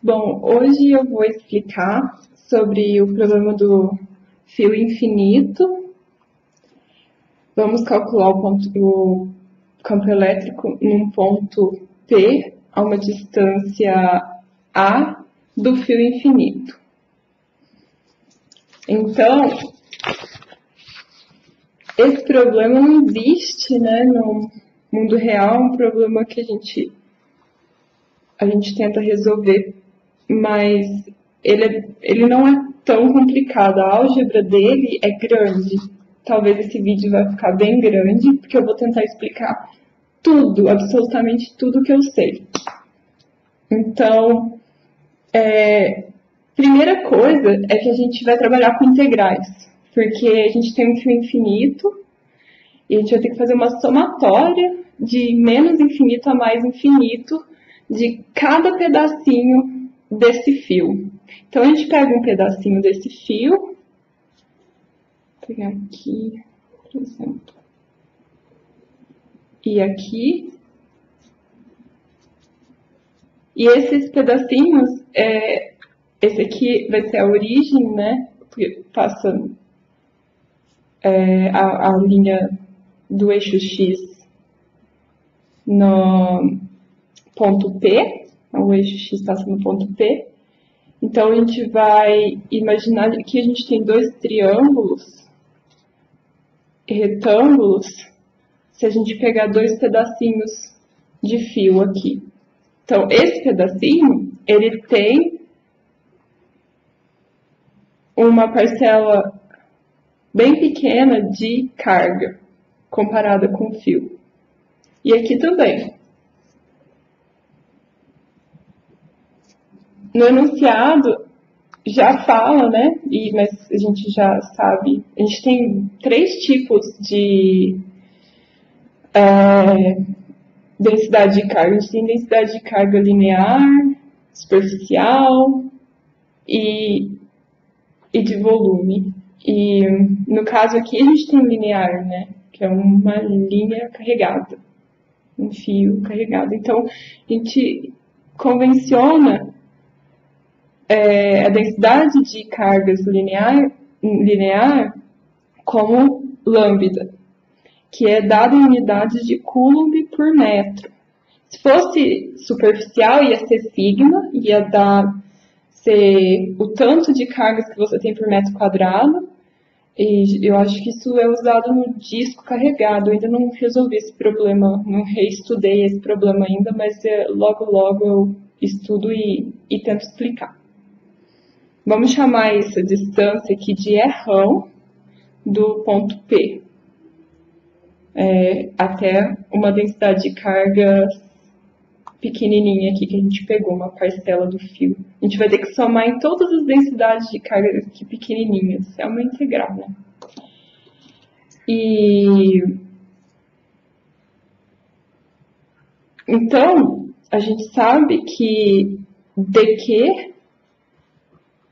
Bom, hoje eu vou explicar sobre o problema do fio infinito. Vamos calcular o campo elétrico num ponto P a uma distância A do fio infinito. Então, esse problema não existe, no mundo real, é um problema que a gente tenta resolver, mas ele não é tão complicado. A álgebra dele é grande. Talvez esse vídeo vai ficar bem grande, porque eu vou tentar explicar tudo, absolutamente tudo que eu sei. Então, primeira coisa é que a gente vai trabalhar com integrais, porque a gente tem um fio infinito e a gente vai ter que fazer uma somatória de menos infinito a mais infinito de cada pedacinho desse fio. Então, a gente pega um pedacinho desse fio, vou pegar aqui, por exemplo, e aqui, e esses pedacinhos, esse aqui vai ser a origem, porque passa a linha do eixo X no ponto P, o eixo X passa no ponto P. Então, a gente vai imaginar que a gente tem dois triângulos e retângulos, se a gente pegar dois pedacinhos de fio aqui. Então, esse pedacinho, ele tem uma parcela bem pequena de carga, comparada com o fio. E aqui também. No enunciado já fala, mas a gente já sabe, a gente tem três tipos de densidade de carga. A gente tem densidade de carga linear, superficial e de volume. E no caso aqui a gente tem linear, que é uma linha carregada, um fio carregado. Então, a gente convenciona a densidade de cargas linear como lambda, que é dada em unidades de Coulomb por metro. Se fosse superficial, ia ser sigma, ia ser o tanto de cargas que você tem por metro quadrado, e eu acho que isso é usado no disco carregado. Eu ainda não resolvi esse problema, não reestudei esse problema ainda, mas logo eu estudo e tento explicar. Vamos chamar essa distância aqui de R do ponto P até uma densidade de carga pequenininha aqui que a gente pegou, uma parcela do fio. A gente vai ter que somar em todas as densidades de carga aqui pequenininhas. É uma integral, E então, a gente sabe que dq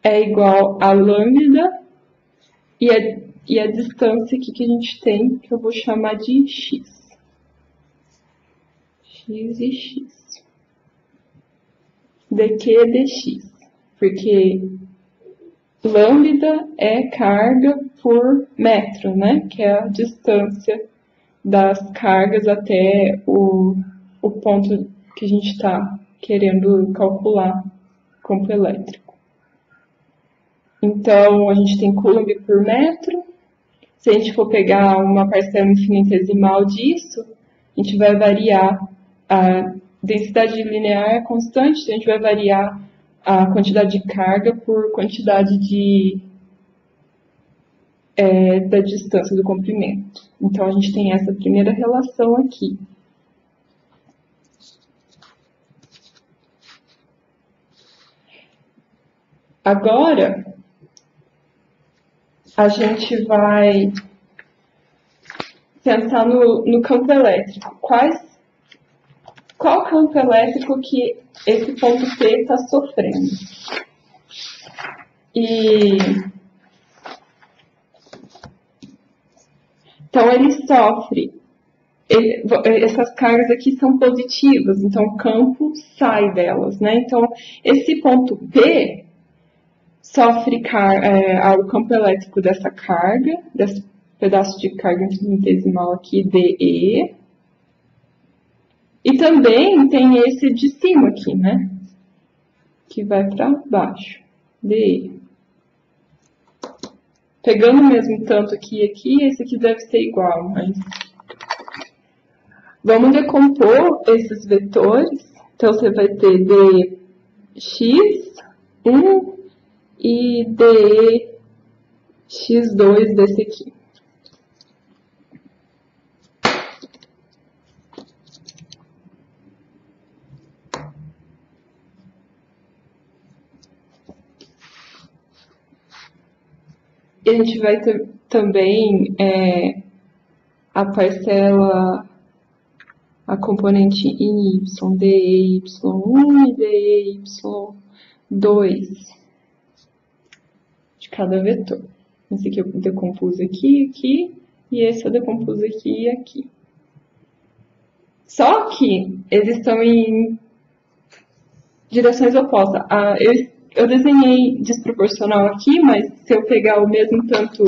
é igual a lambda e a distância aqui que a gente tem, que eu vou chamar de x. X e x. dq é dx, porque lambda é carga por metro, que é a distância das cargas até o ponto que a gente está querendo calcular campo elétrico. Então, a gente tem Coulomb por metro. Se a gente for pegar uma parcela infinitesimal disso, a gente vai variar a densidade linear é constante, então a gente vai variar a quantidade de carga por quantidade da distância do comprimento. Então, a gente tem essa primeira relação aqui. Agora, a gente vai pensar no campo elétrico. Qual campo elétrico que esse ponto P está sofrendo? Então, ele sofre essas cargas aqui são positivas, então o campo sai delas, né? Então, esse ponto P sofre o campo elétrico dessa carga, desse pedaço de carga infinitesimal aqui, DE. E também tem esse de cima aqui, né? Que vai para baixo, DE. Pegando o mesmo tanto aqui e aqui, esse aqui deve ser igual, mas... Vamos decompor esses vetores. Então, você vai ter dx1 e dx2 desse aqui. E a gente vai ter também a parcela, a componente em y, dy1 e dy2 de cada vetor. Esse aqui eu decompus aqui, e esse eu decompus aqui e aqui. Só que eles estão em direções opostas. Eu desenhei desproporcional aqui, mas se eu pegar o mesmo tanto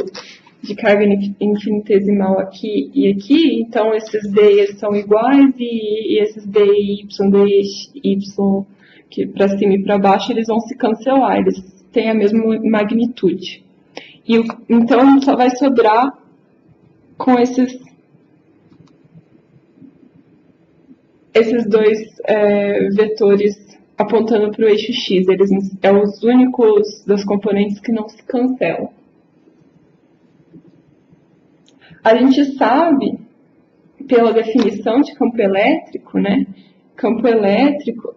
de carga infinitesimal aqui e aqui, então esses d são iguais e esses dy, dy, que para cima e para baixo, eles vão se cancelar, eles têm a mesma magnitude. Então a gente só vai sobrar com esses dois vetores apontando para o eixo x, eles são os únicos dos componentes que não se cancelam. A gente sabe, pela definição de campo elétrico, né? Campo elétrico,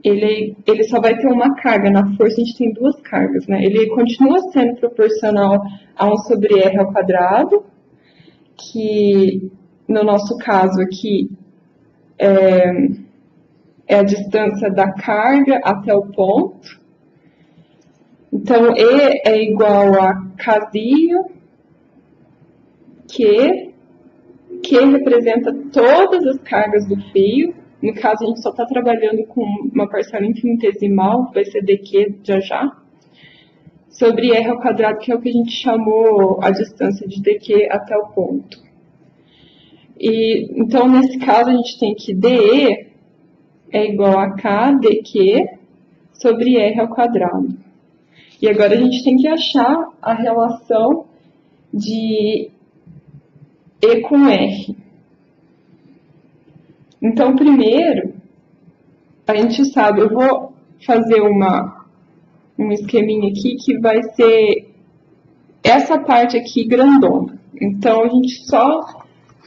ele só vai ter uma carga. Na força a gente tem duas cargas, né? Ele continua sendo proporcional a 1 sobre r ao quadrado, que no nosso caso aqui é a distância da carga até o ponto. Então, E é igual a Kzinho, que representa todas as cargas do fio. No caso, a gente só está trabalhando com uma parcela infinitesimal, que vai ser dq já, sobre r ao quadrado, que é o que a gente chamou a distância de dq até o ponto. Então, nesse caso, a gente tem que dE é igual a k dq sobre r ao quadrado. E agora a gente tem que achar a relação de E com R. Então, primeiro, a gente sabe, eu vou fazer um esqueminha aqui que vai ser essa parte aqui grandona. Então, a gente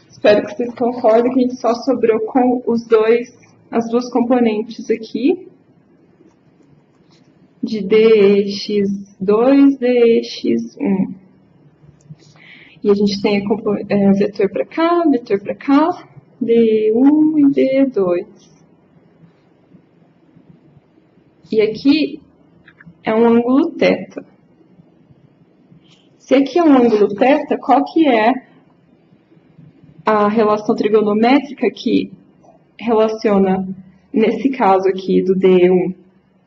espero que vocês concordem que a gente só sobrou com as duas componentes aqui, de dx2, dx1. E a gente tem vetor para cá, d1 e d2. E aqui é um ângulo θ. Se aqui é um ângulo θ, qual que é a relação trigonométrica que relaciona, nesse caso aqui do D1,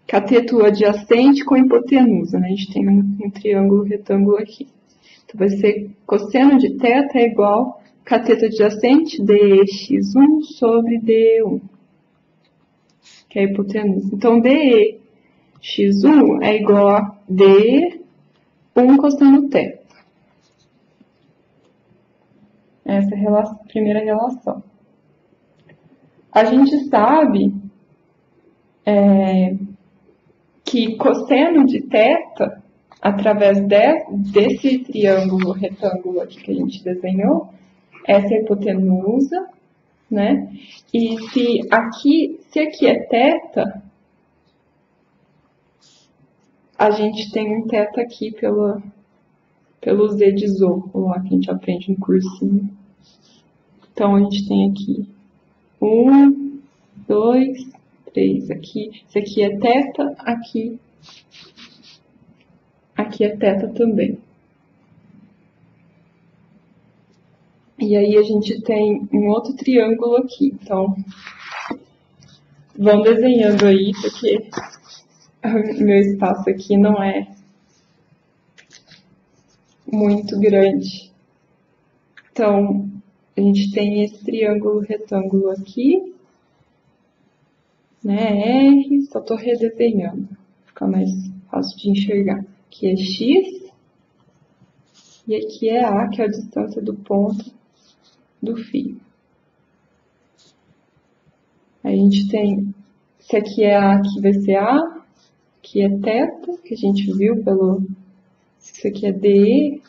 cateto adjacente com hipotenusa, né? A gente tem um triângulo retângulo aqui. Então, vai ser cosseno de θ é igual a cateto adjacente dx1 sobre d1, que é a hipotenusa. Então, dx1 é igual a d1 cosseno θ. Essa é a primeira relação. A gente sabe que cosseno de θ, através desse triângulo retângulo aqui que a gente desenhou, essa é a hipotenusa, né? E se aqui é θ, a gente tem um θ aqui pelo Z de Zorro, lá que a gente aprende no cursinho. Então, a gente tem aqui 1, 2, 3. Esse aqui é θ, aqui é θ também. E aí a gente tem um outro triângulo aqui. Então, vão desenhando aí, porque o meu espaço aqui não é muito grande. Então, a gente tem esse triângulo retângulo aqui, né? R, só tô redesenhando, fica mais fácil de enxergar. Aqui é X, e aqui é A, que é a distância do ponto do fio. A gente tem, se aqui é A, aqui vai ser A, aqui é θ, que a gente viu pelo, isso aqui é DE,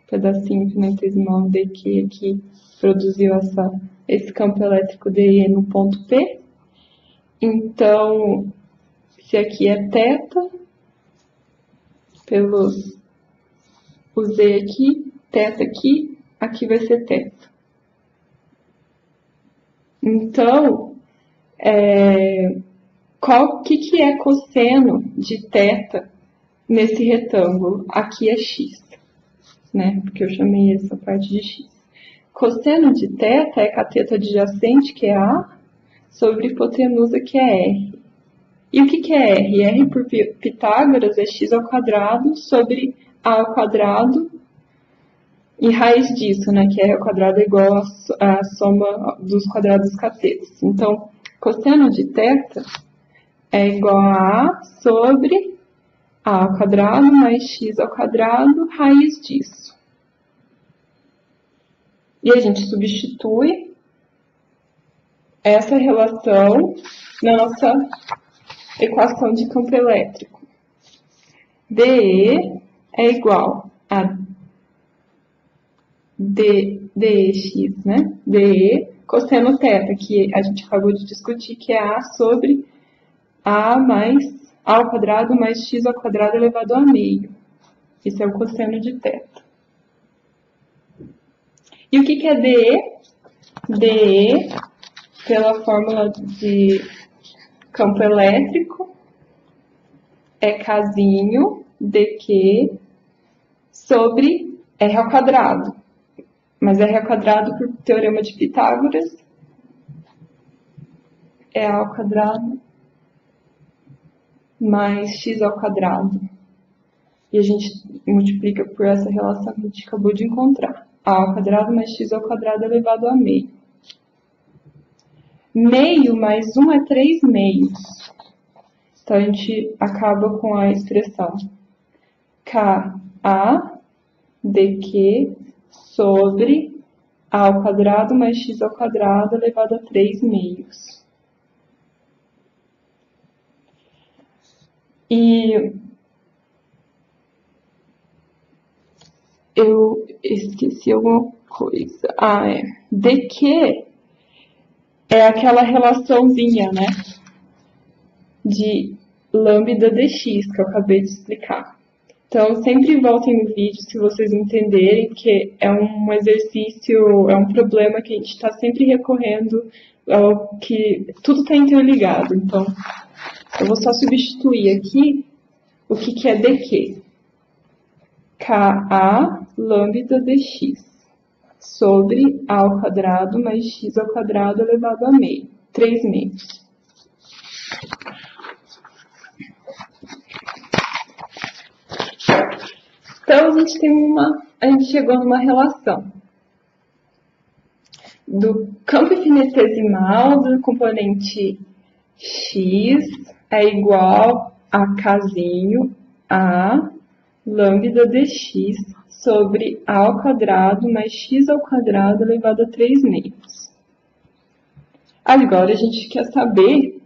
pedacinho infinitesimal DQ aqui produziu esse campo elétrico DE no ponto P. Então, se aqui é θ, pelos o Z aqui, θ aqui, aqui vai ser θ. Então, que é cosseno de θ nesse retângulo? Aqui é x, né? Porque eu chamei essa parte de x. Cosseno de θ é cateto adjacente, que é A, sobre hipotenusa, que é R. E o que é R? R por Pitágoras é x ao quadrado sobre A ao quadrado e raiz disso, né? Que R ao quadrado é igual à soma dos quadrados dos catetos. Então, cosseno de θ é igual a A sobre A ao quadrado mais x ao quadrado, raiz disso. E a gente substitui essa relação na nossa equação de campo elétrico. DE é igual a DEx, né? DE cosseno θ, que a gente acabou de discutir, que é A sobre A mais A ao quadrado mais x ao quadrado elevado a meio. Isso é o cosseno de θ. E o que é DE? DE, pela fórmula de campo elétrico, é Kzinho dq sobre R ao quadrado. Mas R ao quadrado, por teorema de Pitágoras, é A ao quadrado mais x ao quadrado. E a gente multiplica por essa relação que a gente acabou de encontrar. A ao quadrado mais x ao quadrado elevado a meio. Meio mais 1 é 3 meios. Então, a gente acaba com a expressão Ka dq sobre A ao quadrado mais x ao quadrado elevado a 3 meios. E eu esqueci alguma coisa. dq é aquela relaçãozinha, né? De lambda dx, que eu acabei de explicar. Então, sempre voltem no vídeo se vocês entenderem que é um exercício, é um problema que a gente está sempre recorrendo, que tudo está interligado. Então, eu vou só substituir aqui o que é dq. Ka lambda dx sobre A ao quadrado mais x ao quadrado elevado a meio. 3 meios. Então, a gente chegou numa relação do campo infinitesimal do componente x é igual a Kzinho a lambda dx sobre A ao quadrado mais x ao quadrado elevado a 3 meios. Agora a gente quer saber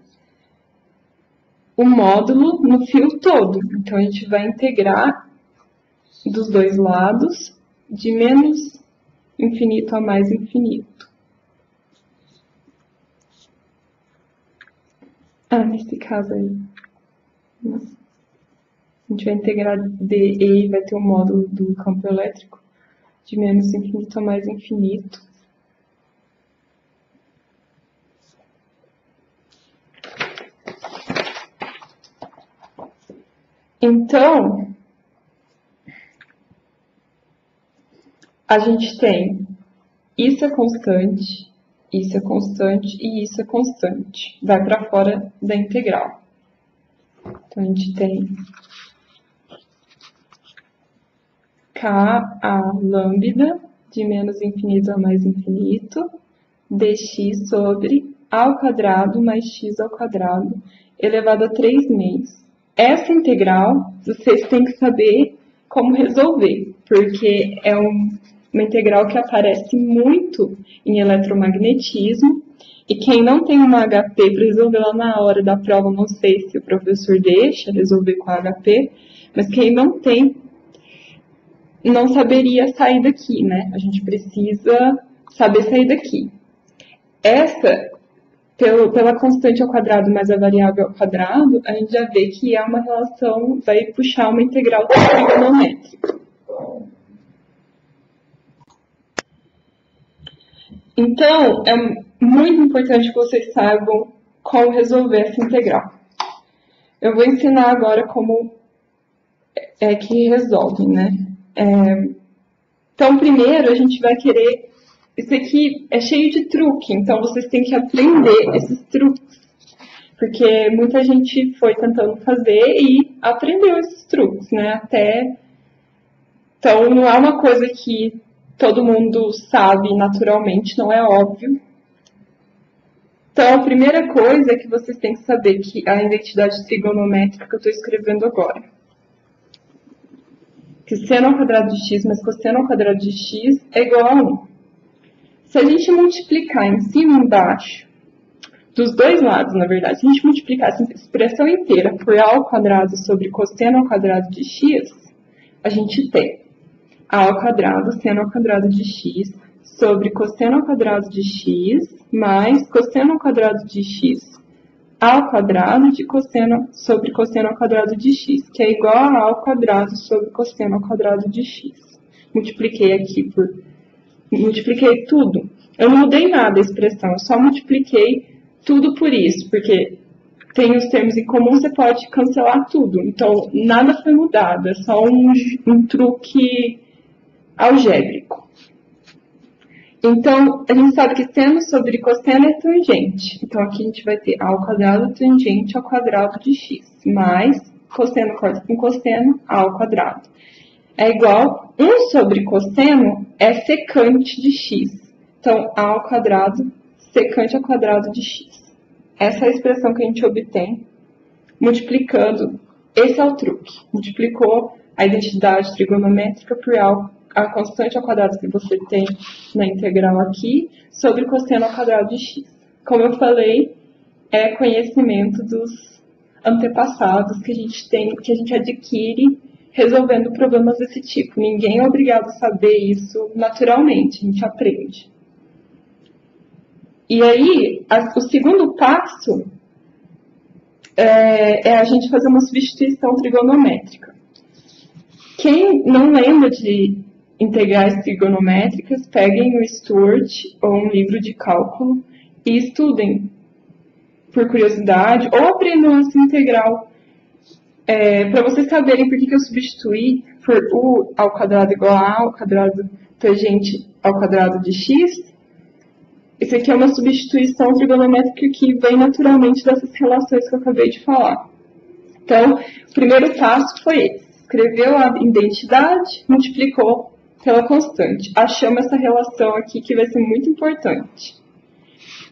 o módulo no fio todo. Então, a gente vai integrar dos dois lados, de menos infinito a mais infinito. Nesse caso aí. A gente vai integrar DE e vai ter o módulo do campo elétrico de menos infinito a mais infinito. Então, a gente tem isso é constante, isso é constante e isso é constante. Vai para fora da integral. Então, a gente tem Ka lambda de menos infinito a mais infinito, dx sobre a ao quadrado mais x ao quadrado elevado a 3 meios. Essa integral, vocês têm que saber como resolver, porque é uma integral que aparece muito em eletromagnetismo, e quem não tem uma HP para resolver lá na hora da prova, não sei se o professor deixa resolver com a HP, mas quem não tem, não saberia sair daqui, né? A gente precisa saber sair daqui. Essa, pela constante ao quadrado mais a variável ao quadrado, a gente já vê que é uma relação, vai puxar uma integral trigonométrica. Então, é muito importante que vocês saibam como resolver essa integral. Eu vou ensinar agora como é que resolve, né? Então, primeiro, a gente vai querer... Isso aqui é cheio de truque, então vocês têm que aprender esses truques. Porque muita gente foi tentando fazer e aprendeu esses truques, né? Então, não é uma coisa que todo mundo sabe naturalmente, não é óbvio. Então, a primeira coisa é que vocês têm que saber que a identidade trigonométrica que eu estou escrevendo agora, que seno ao quadrado de x mais cosseno ao quadrado de x é igual a 1. Se a gente multiplicar em cima e embaixo, dos dois lados, na verdade, se a gente multiplicar essa expressão inteira por a ao quadrado sobre cosseno ao quadrado de x, a gente tem a ao quadrado seno ao quadrado de x sobre cosseno ao quadrado de x mais cosseno ao quadrado de x ao quadrado de cosseno sobre cosseno ao quadrado de x, que é igual a ao quadrado sobre cosseno ao quadrado de x. Multipliquei tudo. Eu não mudei nada a expressão, eu só multipliquei tudo por isso, porque tem os termos em comum, você pode cancelar tudo. Então, nada foi mudado, é só um truque algébrico. Então, a gente sabe que seno sobre cosseno é tangente. Então, aqui a gente vai ter a ao quadrado tangente ao quadrado de x, mais cosseno corta com cosseno, a ao quadrado. É igual 1 sobre cosseno é secante de x. Então, a ao quadrado secante ao quadrado de x. Essa é a expressão que a gente obtém multiplicando. Esse é o truque. Multiplicou a identidade trigonométrica por a constante ao quadrado que você tem na integral aqui, sobre cosseno ao quadrado de x. Como eu falei, é conhecimento dos antepassados que a gente tem, que a gente adquire resolvendo problemas desse tipo. Ninguém é obrigado a saber isso naturalmente, a gente aprende. E aí, o segundo passo é a gente fazer uma substituição trigonométrica. Quem não lembra de integrais trigonométricas, peguem o Stuart ou um livro de cálculo e estudem por curiosidade ou aprendam essa integral. Para vocês saberem por que eu substituí por u ao quadrado igual a ao quadrado tangente ao quadrado de x, isso aqui é uma substituição trigonométrica que vem naturalmente dessas relações que eu acabei de falar. Então, o primeiro passo foi esse. Escreveu a identidade, multiplicou pela constante. Achamos essa relação aqui que vai ser muito importante.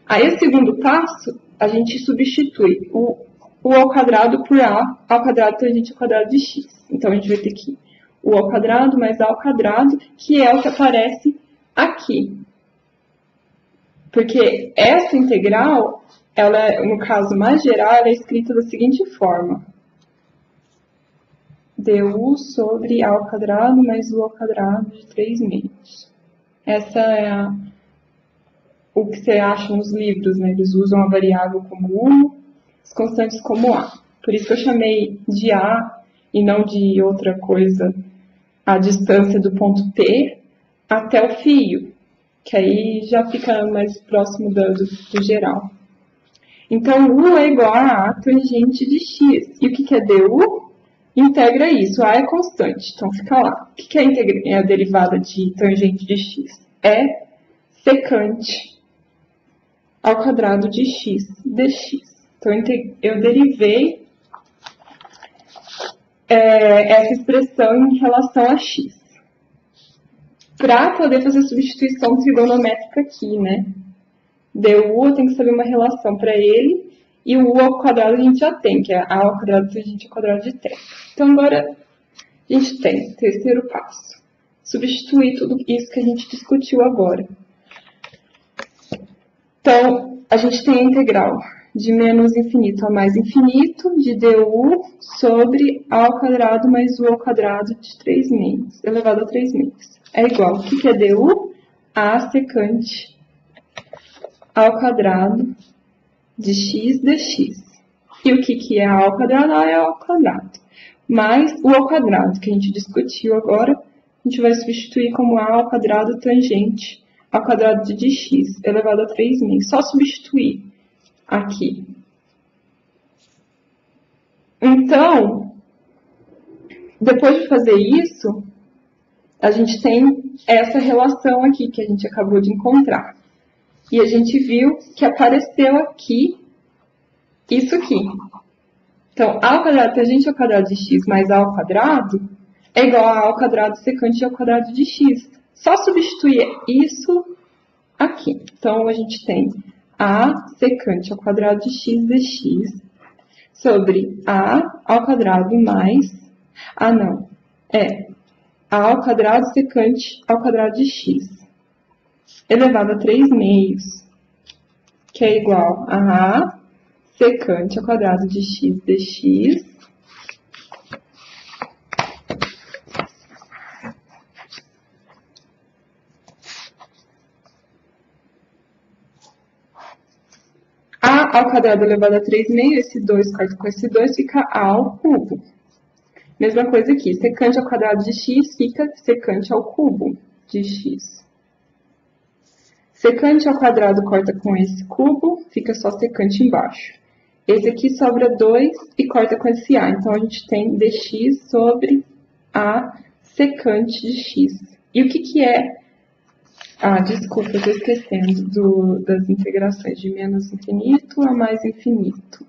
Aí, o segundo passo, a gente substitui o ao quadrado por a ao quadrado tangente ao quadrado de x. Então, a gente vai ter aqui o ao quadrado mais a ao quadrado, que é o que aparece aqui. Porque essa integral, ela, no caso mais geral, ela é escrita da seguinte forma. du sobre a ao quadrado mais u ao quadrado de 3 meios. Essa é o que você acha nos livros, né? Eles usam a variável como 1, as constantes como a. Por isso que eu chamei de a e não de outra coisa, a distância do ponto P até o fio, que aí já fica mais próximo do geral. Então, u é igual a tangente de x. E o que é du? Integra isso. A é constante, então fica lá. O que é a derivada de tangente de x? É secante ao quadrado de x dx. Então, eu derivei essa expressão em relação a x. Para poder fazer substituição trigonométrica aqui, né? du eu tenho que saber uma relação para ele, e o u ao quadrado a gente já tem, que é a ao quadrado tangente ao quadrado de θ. Então, agora a gente tem terceiro passo. Substituir tudo isso que a gente discutiu agora. Então, a gente tem a integral de menos infinito a mais infinito de du sobre a ao quadrado mais u ao quadrado de 3 meios, elevado a 3 meios. É igual, o que é du? A secante ao quadrado de x dx. E o que é a ao quadrado? A é ao quadrado. Mais o ao quadrado, que a gente discutiu agora, a gente vai substituir como a ao quadrado tangente ao quadrado de dx, elevado a 3 meios. Só substituir aqui. Então, depois de fazer isso, a gente tem essa relação aqui que a gente acabou de encontrar. E a gente viu que apareceu aqui isso aqui. Então, a ao quadrado tangente ao quadrado de x mais a ao quadrado é igual a ao quadrado secante ao quadrado de x. Só substituir isso aqui. Então, a gente tem a secante ao quadrado de x dx sobre a ao quadrado mais... a ao quadrado secante ao quadrado de x elevado a 3 meios, que é igual a secante ao quadrado de x dx a ao quadrado elevado a 3 meios, esse 2 corta com esse 2, fica a ao cubo. Mesma coisa aqui, secante ao quadrado de x fica secante ao cubo de x. Secante ao quadrado corta com esse cubo, fica só secante embaixo. Esse aqui sobra 2 e corta com esse a. Então, a gente tem dx sobre a secante de x. E o que é... desculpa, eu estou esquecendo das integrações de menos infinito a mais infinito.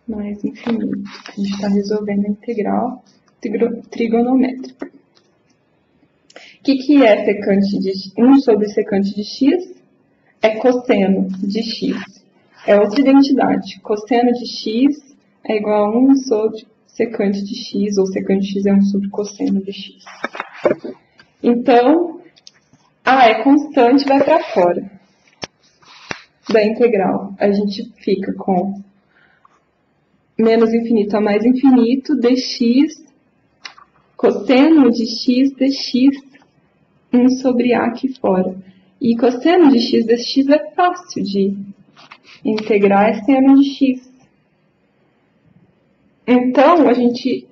Mais infinito. A gente está resolvendo a integral trigonométrica. O que é secante de 1 sobre secante de x? É cosseno de x. É outra identidade. Cosseno de x é igual a 1 sobre secante de x, ou secante de x é 1 sobre cosseno de x. Então, é constante, vai para fora da integral. A gente fica com menos infinito a mais infinito, dx, cosseno de x dx, 1 sobre a aqui fora. E cosseno de x dx é fácil de integrar, é seno de x. Então, a gente...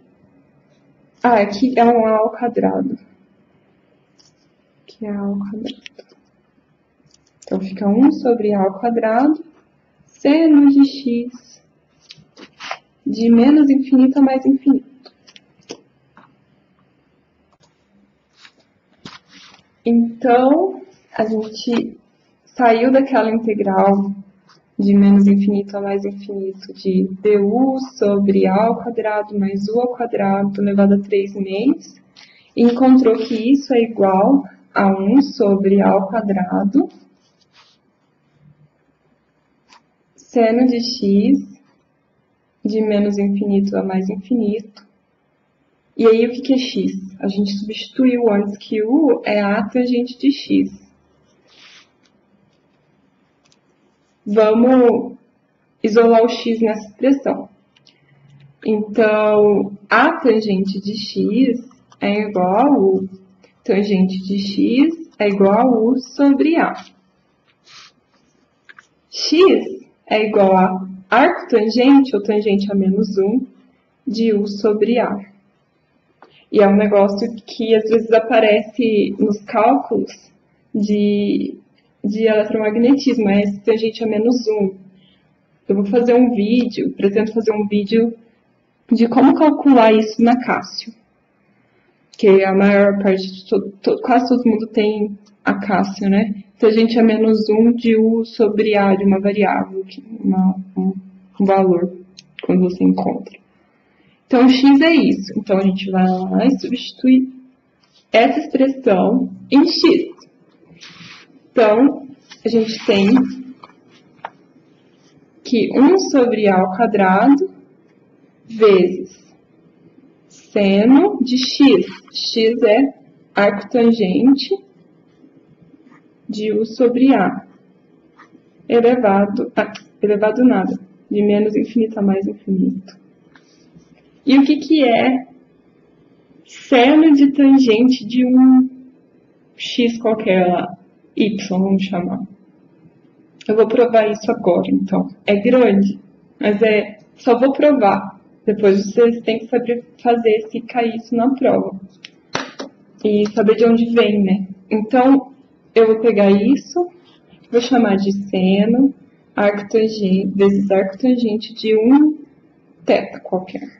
aqui é um a ao quadrado. Aqui é a ao quadrado. Então, fica 1 sobre a ao quadrado, seno de x, de menos infinito a mais infinito. Então, a gente saiu daquela integral de menos infinito a mais infinito de du sobre a ao quadrado mais u ao quadrado elevado a 3 meios, e encontrou que isso é igual a 1 sobre a ao quadrado seno de x de menos infinito a mais infinito. E aí, o que é x? A gente substituiu antes que u é a tangente de x. Vamos isolar o x nessa expressão. Então, a tangente de x é igual a u. Tangente de x é igual a u sobre a. X é igual a arco tangente, ou tangente a menos 1, de u sobre a. E é um negócio que às vezes aparece nos cálculos de eletromagnetismo, é esse tangente a menos 1. Eu vou fazer um vídeo, pretendo fazer um vídeo de como calcular isso na Cássio. que a maior parte, quase todo mundo tem Acácio, né? Então a gente é menos 1 de U sobre A de uma variável, um valor, quando você encontra. Então x é isso. Então a gente vai lá e substitui essa expressão em x. Então a gente tem que 1 sobre A ao quadrado vezes seno de x. X é arcotangente de U sobre A. Elevado nada. De menos infinito a mais infinito. E o que é seno de tangente de um x qualquer lá? Y, vamos chamar. Eu vou provar isso agora, então. É grande, mas só vou provar. Depois vocês têm que saber fazer se cair isso na prova. E saber de onde vem, né? Então, eu vou pegar isso, vou chamar de seno arcotangente vezes arcotangente de um θ qualquer.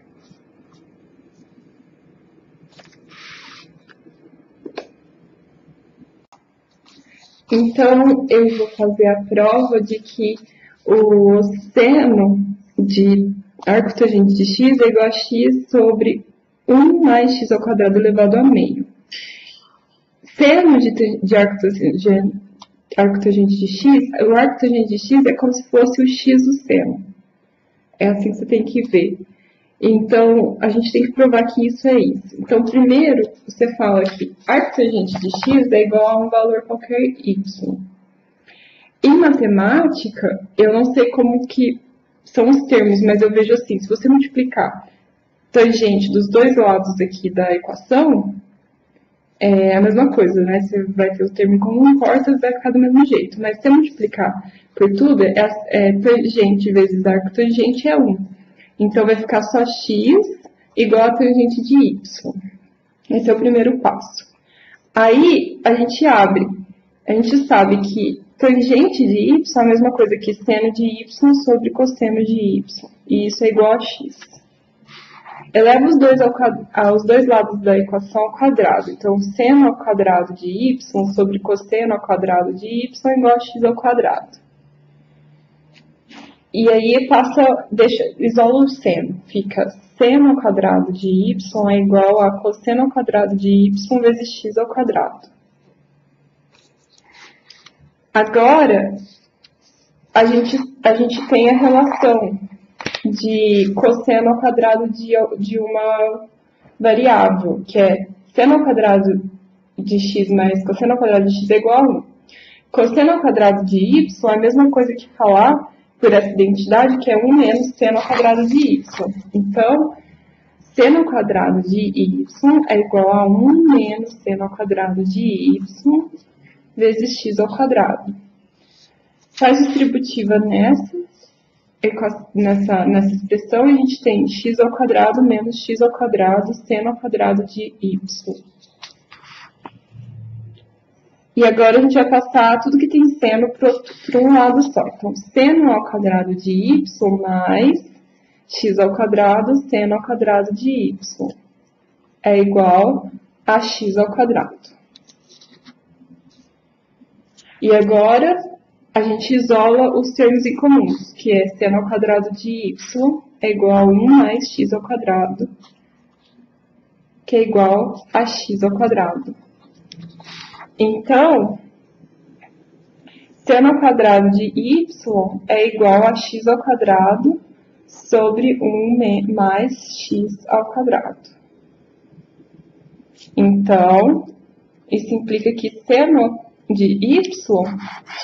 Então, eu vou fazer a prova de que o seno de arcotangente de x é igual a x sobre 1 mais x ao quadrado elevado a meio. Seno de arcotangente de x, o arcotangente de x é como se fosse o x do seno. É assim que você tem que ver. Então, a gente tem que provar que isso é isso. Então, primeiro, você fala que arcotangente de x é igual a um valor qualquer y. Em matemática, eu não sei como que são os termos, mas eu vejo assim, se você multiplicar tangente dos dois lados aqui da equação, é a mesma coisa, né? Você vai ter o termo como não importa, vai ficar do mesmo jeito. Mas se você multiplicar por tudo, tangente vezes arcotangente é 1. Então, vai ficar só x igual a tangente de y. Esse é o primeiro passo. Aí, a gente abre. A gente sabe que tangente de y é a mesma coisa que seno de y sobre cosseno de y. E isso é igual a x. Eleva os dois lados da equação ao quadrado. Então, seno ao quadrado de y sobre cosseno ao quadrado de y é igual a x ao quadrado. E aí isola o seno. Fica seno ao quadrado de y é igual a cosseno ao quadrado de y vezes x ao quadrado. Agora, a gente tem a relação de cosseno ao quadrado de uma variável, que é seno ao quadrado de x mais cosseno ao quadrado de x é igual a 1. Cosseno ao quadrado de y é a mesma coisa que falar por essa identidade, que é 1 menos seno ao quadrado de y. Então, seno ao quadrado de y é igual a 1 menos seno ao quadrado de y vezes x ao quadrado. Faz distributiva nessa expressão, e a gente tem x ao quadrado menos x ao quadrado seno ao quadrado de y. E agora a gente vai passar tudo que tem seno para um lado só. Então, seno ao quadrado de y mais x ao quadrado seno ao quadrado de y é igual a x ao quadrado. E agora a gente isola os termos incomuns, que é seno ao quadrado de y é igual a 1 mais x ao quadrado, que é igual a x ao quadrado. Então, seno ao quadrado de y é igual a x ao quadrado sobre 1 mais x ao quadrado. Então, isso implica que seno de y,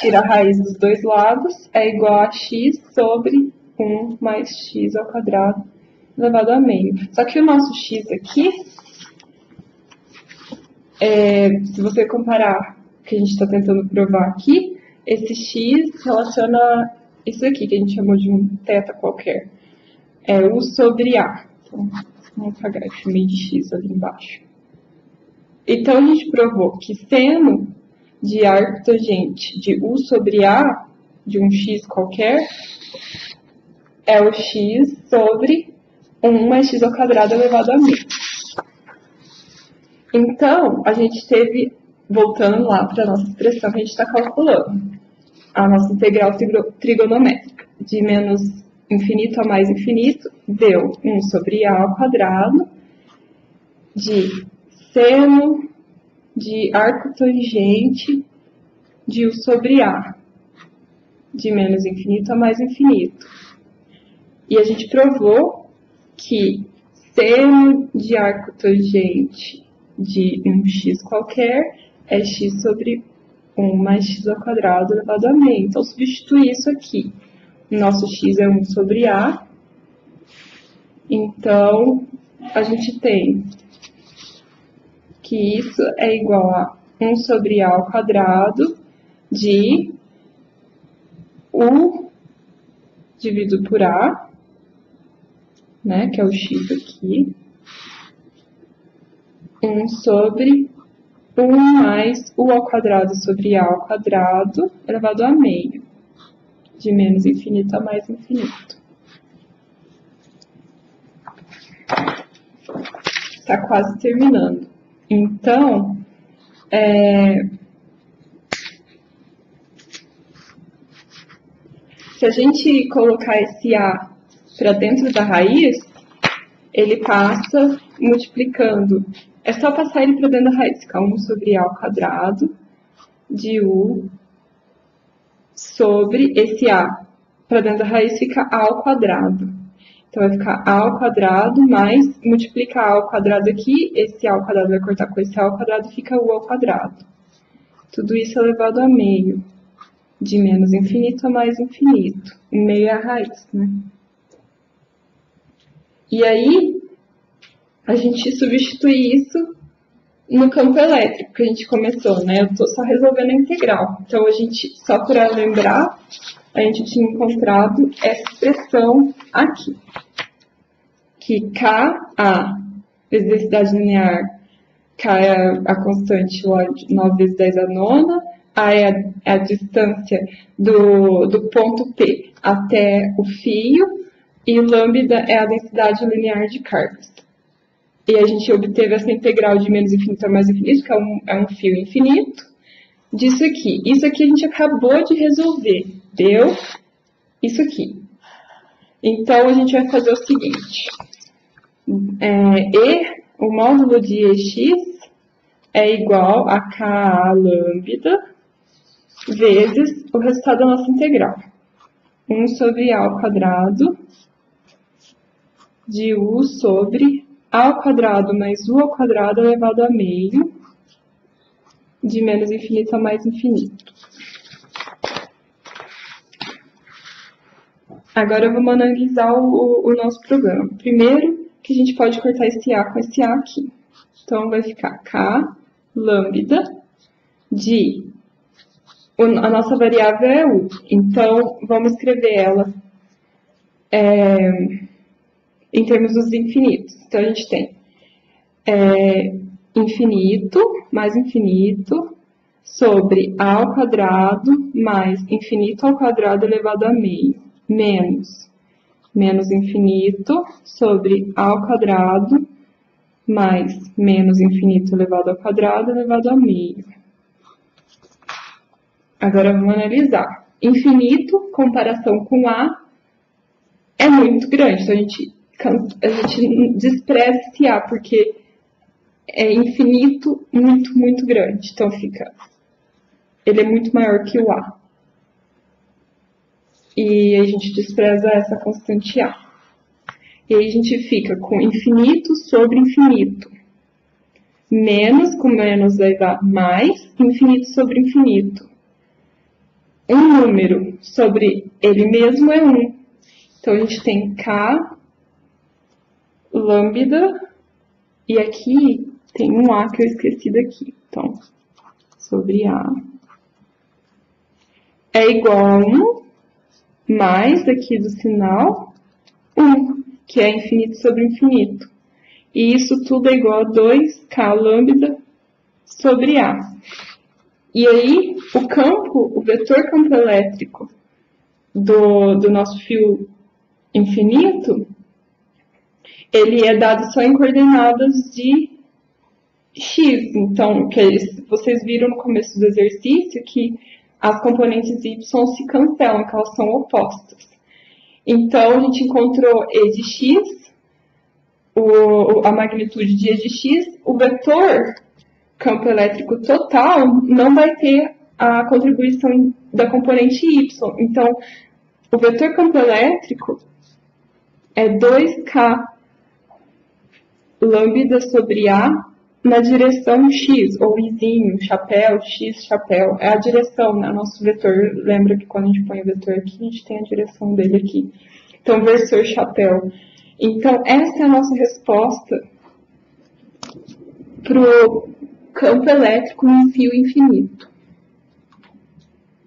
tira a raiz dos dois lados, é igual a x sobre 1 mais x ao quadrado elevado a meio. Só que o nosso x aqui, se você comparar o que a gente está tentando provar aqui, esse x relaciona isso aqui, que a gente chamou de um θ qualquer. É U sobre A. Então, vamos apagar esse meio de x ali embaixo. Então, a gente provou que seno de arcotangente de U sobre A, de um x qualquer, é o x sobre 1 mais x ao quadrado elevado a meio. Então, a gente teve, voltando lá para a nossa expressão que a gente está calculando, a nossa integral trigonométrica, de menos infinito a mais infinito, deu 1 sobre a ao quadrado, de seno de arco tangente de U sobre A, de menos infinito a mais infinito. E a gente provou que seno de arco tangente de um x qualquer é x sobre 1 mais x ao quadrado elevado a meio. Então, substitui isso aqui. O nosso x é 1 sobre A. Então, a gente tem que isso é igual a 1 sobre A ao quadrado de U dividido por A, né, que é o x aqui, 1 sobre 1 mais U ao quadrado sobre A ao quadrado elevado a meio, de menos infinito a mais infinito. Está quase terminando. Então, se a gente colocar esse A para dentro da raiz, ele passa multiplicando. É só passar ele para dentro da raiz. Fica 1 sobre A ao quadrado de U sobre esse A. Para dentro da raiz fica A ao quadrado. Então, vai ficar A ao quadrado mais, multiplicar A ao quadrado aqui, esse A ao quadrado vai cortar com esse A ao quadrado, fica U ao quadrado. Tudo isso elevado a meio, de menos infinito a mais infinito. Meio é a raiz, né? E aí, a gente substitui isso no campo elétrico, que a gente começou, né? Eu estou só resolvendo a integral. Então, a gente, só para lembrar, a gente tinha encontrado essa expressão aqui. Que Ka, vezes densidade linear, K é a constante 9 vezes 10 a nona, A é a distância do ponto P até o fio, e lambda é a densidade linear de cargas. E a gente obteve essa integral de menos infinito a mais infinito, que é um fio infinito, disso aqui. Isso aqui a gente acabou de resolver, deu isso aqui. Então, a gente vai fazer o seguinte. O módulo de EX é igual a Ka lambda vezes o resultado da nossa integral. 1 sobre A ao quadrado de U sobre A ao quadrado mais U ao quadrado elevado a meio, de menos infinito a mais infinito. Agora vamos analisar o nosso programa. Primeiro, que a gente pode cortar esse A com esse A aqui. Então, vai ficar K lambda de... A nossa variável é U. Então, vamos escrever ela em termos dos infinitos. Então, a gente tem infinito mais infinito sobre A ao quadrado mais infinito ao quadrado elevado a meio, menos infinito sobre A ao quadrado mais menos infinito elevado ao quadrado elevado a meio. Agora vamos analisar. Infinito, comparação com A, é muito grande. Então, a gente despreza esse A, porque é infinito, muito, muito grande. Então, ele é muito maior que o A. E a gente despreza essa constante A. E aí a gente fica com infinito sobre infinito. Menos, com menos vai dar mais, infinito sobre infinito. Um número sobre ele mesmo é 1. Então, a gente tem K lambda, e aqui tem um A que eu esqueci daqui. Então, sobre A é igual a 1, mais aqui do sinal, 1, que é infinito sobre infinito. E isso tudo é igual a 2K lambda sobre A. E aí, o vetor campo elétrico do nosso fio infinito, ele é dado só em coordenadas de X. Então, vocês viram no começo do exercício que as componentes Y se cancelam, que elas são opostas. Então, a gente encontrou E de X, a magnitude de E de X, o vetor campo elétrico total não vai ter a contribuição da componente Y. Então, o vetor campo elétrico é 2K lambda sobre A na direção X, ou Izinho, chapéu, X, chapéu. É a direção, né? Nosso vetor, lembra que quando a gente põe o vetor aqui, a gente tem a direção dele aqui. Então, versor chapéu. Então, essa é a nossa resposta para o campo elétrico em fio infinito.